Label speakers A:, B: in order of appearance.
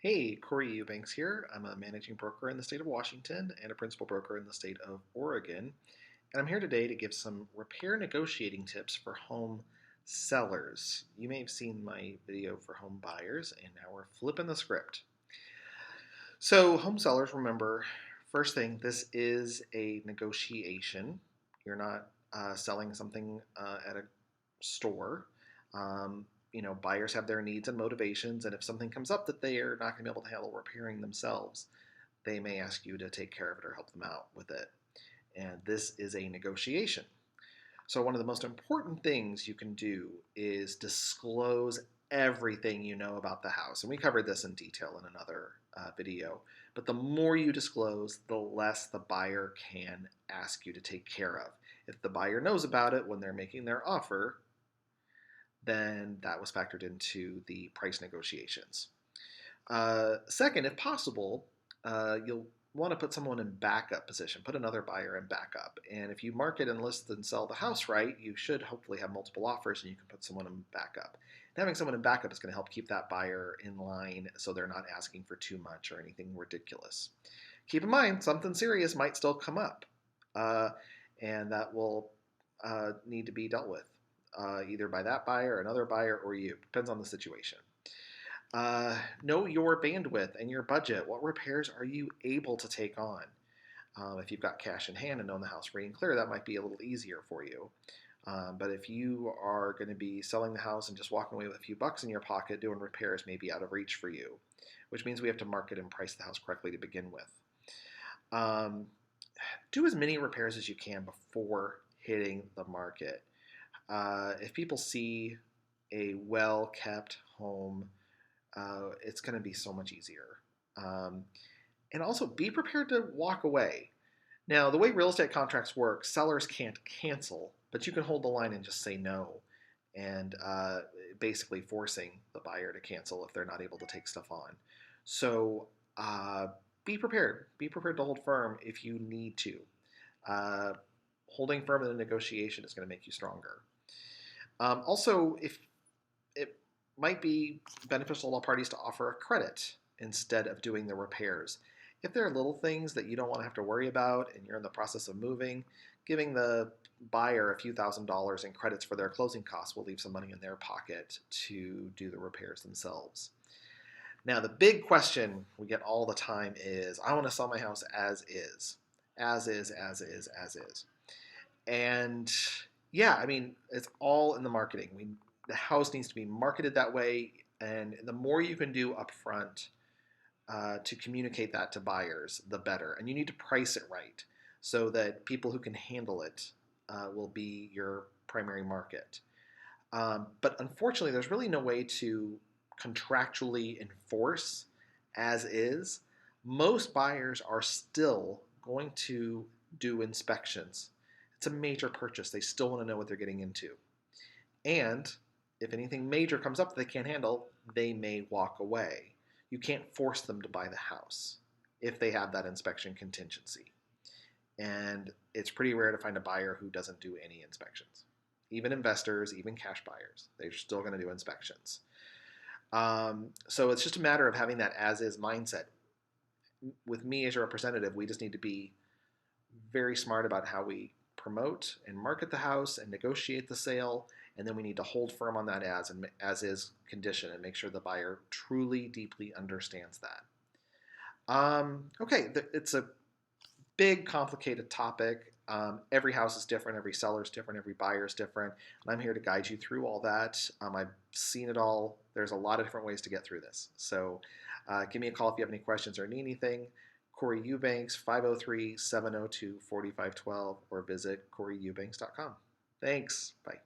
A: Hey, Corey Eubanks here. I'm a managing broker in the state of Washington and a principal broker in the state of Oregon. And I'm here today to give some repair negotiating tips for home sellers. You may have seen my video for home buyers, and now we're flipping the script. So, home sellers, remember, first thing, this is a negotiation. You're not selling something at a store. Um, Buyers have their needs and motivations, and if something comes up that they are not going to be able to handle repairing themselves, they may ask you to take care of it or help them out with it. And this is a negotiation. So, one of the most important things you can do is disclose everything you know about the house. And we covered this in detail in another video. But the more you disclose, the less the buyer can ask you to take care of. If the buyer knows about it when they're making their offer, then that was factored into the price negotiations. Second, if possible, you'll want to put someone in backup position, put another buyer in backup. And if you market and list and sell the house right, you should hopefully have multiple offers and you can put someone in backup. And having someone in backup is going to help keep that buyer in line so they're not asking for too much or anything ridiculous. Keep in mind, something serious might still come up, and that will need to be dealt with either by that buyer, another buyer, or you. Depends on the situation. Know your bandwidth and your budget. What repairs are you able to take on? If you've got cash in hand and own the house free and clear, that might be a little easier for you. But if you are going to be selling the house and just walking away with a few bucks in your pocket, doing repairs may be out of reach for you, which means we have to market and price the house correctly to begin with. Do as many repairs as you can before hitting the market. If people see a well-kept home, it's going to be so much easier. And also be prepared to walk away. Now, the way real estate contracts work, sellers can't cancel, but you can hold the line and just say no, and basically forcing the buyer to cancel if they're not able to take stuff on. So be prepared. Be prepared to hold firm if you need to. Holding firm in a negotiation is going to make you stronger. Also, if it might be beneficial to all parties to offer a credit instead of doing the repairs. If there are little things that you don't want to have to worry about and you're in the process of moving, giving the buyer a few $1,000s in credits for their closing costs will leave some money in their pocket to do the repairs themselves. Now, the big question we get all the time is, I want to sell my house as is. As is, as is, as is. And yeah, I mean, it's all in the marketing. The house needs to be marketed that way, and the more you can do upfront to communicate that to buyers, the better. And you need to price it right so that people who can handle it will be your primary market. But unfortunately, there's really no way to contractually enforce as is. Most buyers are still going to do inspections. It's a major purchase. They still want to know what they're getting into. And if anything major comes up that they can't handle, they may walk away. You can't force them to buy the house if they have that inspection contingency. And it's pretty rare to find a buyer who doesn't do any inspections. Even investors, even cash buyers, they're still going to do inspections. So it's just a matter of having that as-is mindset. With me as your representative, we just need to be very smart about how we promote and market the house and negotiate the sale, and then we need to hold firm on that as is condition and make sure the buyer truly deeply understands that. Okay, it's a big complicated topic. Every house is different, every seller is different, every buyer is different, and I'm here to guide you through all that. I've seen it all. There's a lot of different ways to get through this. So give me a call if you have any questions or need anything. Corey Eubanks, 503-702-4512, or visit CoreyEubanks.com. Thanks. Bye.